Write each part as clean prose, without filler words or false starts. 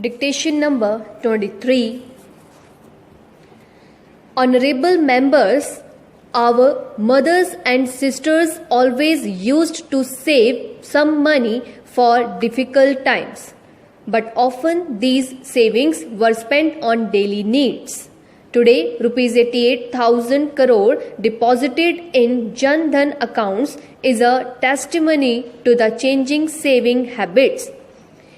Dictation number 23. Honorable members, our mothers and sisters always used to save some money for difficult times, but often these savings were spent on daily needs. Today, rupees 88,000 crore deposited in Jan Dhan accounts is a testimony to the changing saving habits.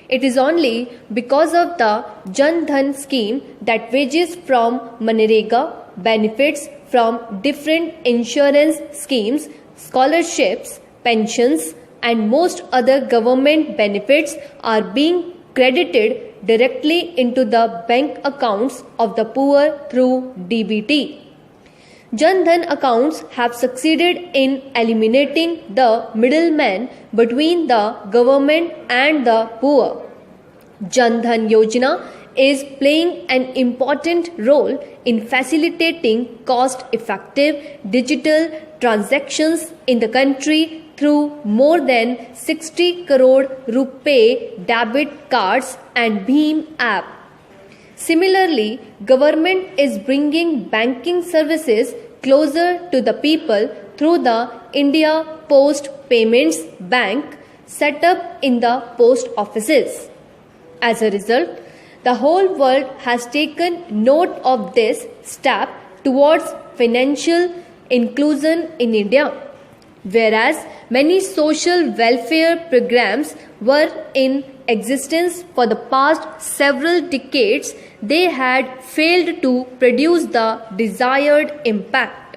It is only because of the Jan Dhan scheme that wages from Manrega, benefits from different insurance schemes, scholarships, pensions, and most other government benefits are being credited directly into the bank accounts of the poor through DBT. Jan Dhan accounts have succeeded in eliminating the middleman between the government and the poor. Jan Dhan Yojana is playing an important role in facilitating cost-effective digital transactions in the country through more than 60 crore RuPay debit cards and Bhim app. Similarly, government is bringing banking services closer to the people through the India Post Payments Bank set up in the post offices. As a result, the whole world has taken note of this step towards financial inclusion in India. Whereas many social welfare programs were in existence for the past several decades, they had failed to produce the desired impact.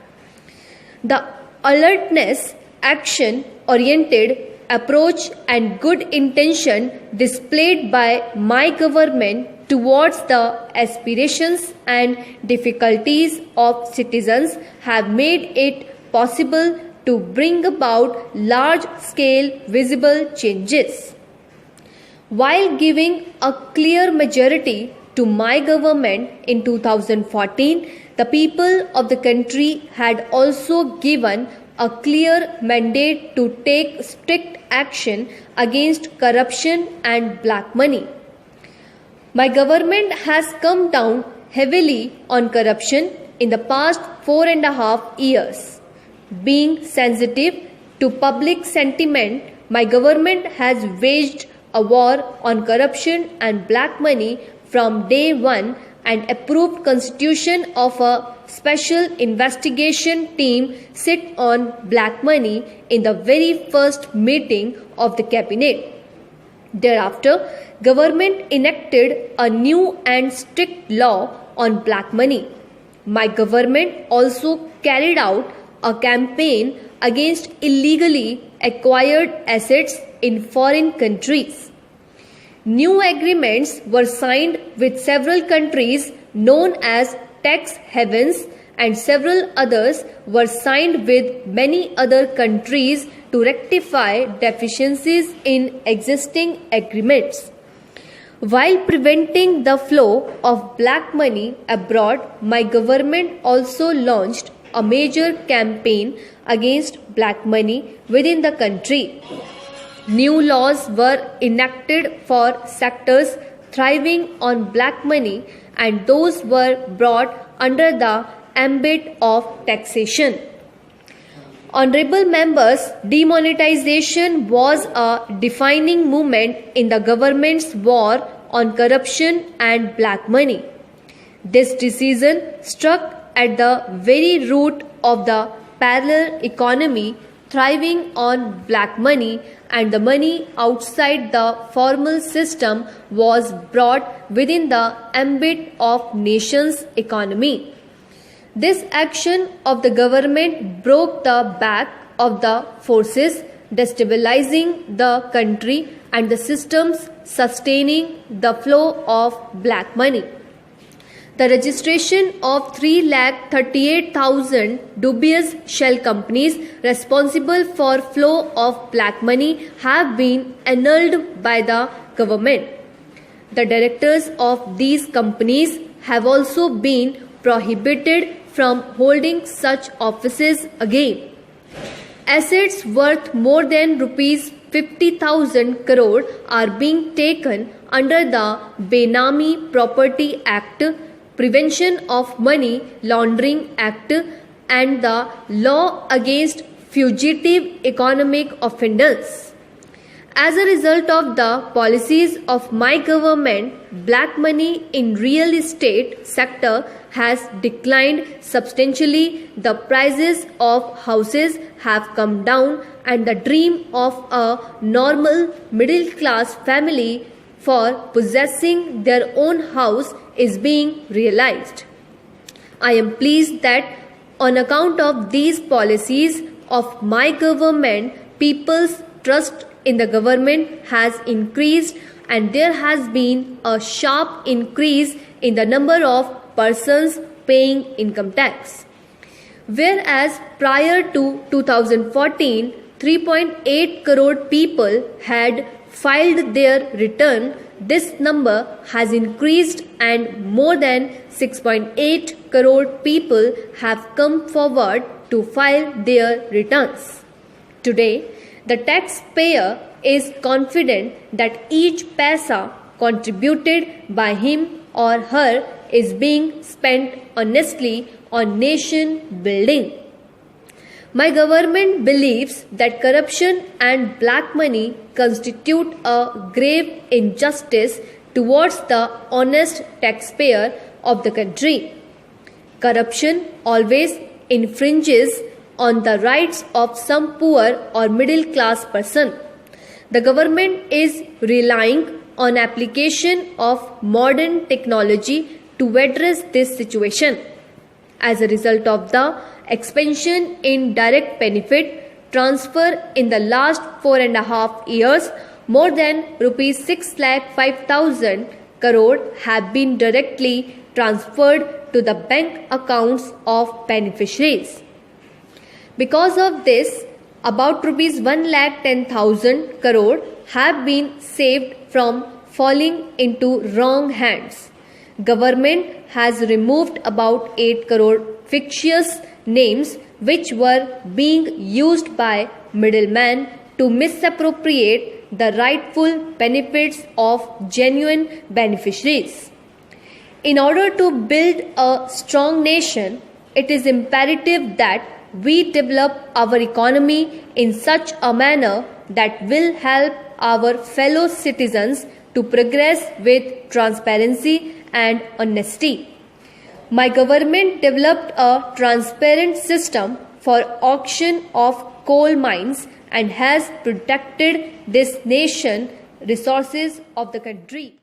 The alertness, action-oriented approach and good intention displayed by my government towards the aspirations and difficulties of citizens have made it possible to bring about large-scale visible changes. While giving a clear majority to my government in 2014, the people of the country had also given a clear mandate to take strict action against corruption and black money. My government has come down heavily on corruption in the past 4.5 years. Being sensitive to public sentiment, my government has waged a war on corruption and black money from day one and approved constitution of a special investigation team sit on black money in the very first meeting of the cabinet. Thereafter, government enacted a new and strict law on black money. My government also carried out a campaign against illegally acquired assets in foreign countries. New agreements were signed with several countries known as tax havens, and several others were signed with many other countries to rectify deficiencies in existing agreements. While preventing the flow of black money abroad, my government also launched a major campaign against black money within the country. New laws were enacted for sectors thriving on black money, and those were brought under the ambit of taxation. Honorable members, demonetization was a defining moment in the government's war on corruption and black money. This decision struck at the very root of the parallel economy thriving on black money, and the money outside the formal system was brought within the ambit of nation's economy. This action of the government broke the back of the forces destabilizing the country and the systems sustaining the flow of black money. The registration of 3,38,000 dubious shell companies responsible for flow of black money have been annulled by the government. The directors of these companies have also been prohibited from holding such offices again. Assets worth more than rupees 50,000 crore are being taken under the Benami Property Act, Prevention of Money Laundering Act, and the Law Against Fugitive Economic Offenders. As a result of the policies of my government, black money in real estate sector has declined substantially. The prices of houses have come down, and the dream of a normal middle class family for possessing their own house is being realized. I am pleased that on account of these policies of my government, people's trust in the government has increased, and there has been a sharp increase in the number of persons paying income tax. Whereas prior to 2014, 3.8 crore people had filed their return, this number has increased and more than 6.8 crore people have come forward to file their returns. Today, the taxpayer is confident that each paisa contributed by him or her is being spent honestly on nation building. My government believes that corruption and black money constitute a grave injustice towards the honest taxpayer of the country. Corruption always infringes on the rights of some poor or middle class person. The government is relying on application of modern technology to address this situation. As a result of the expansion in direct benefit transfer in the last 4.5 years, more than rupees 6,05,000 crore have been directly transferred to the bank accounts of beneficiaries. Because of this, about rupees 1,10,000 crore have been saved from falling into wrong hands. Government has removed about 8 crore fictitious names which were being used by middlemen to misappropriate the rightful benefits of genuine beneficiaries. In order to build a strong nation, it is imperative that we develop our economy in such a manner that will help our fellow citizens to progress with transparency and honesty. My government developed a transparent system for auction of coal mines and has protected this nation resources of the country.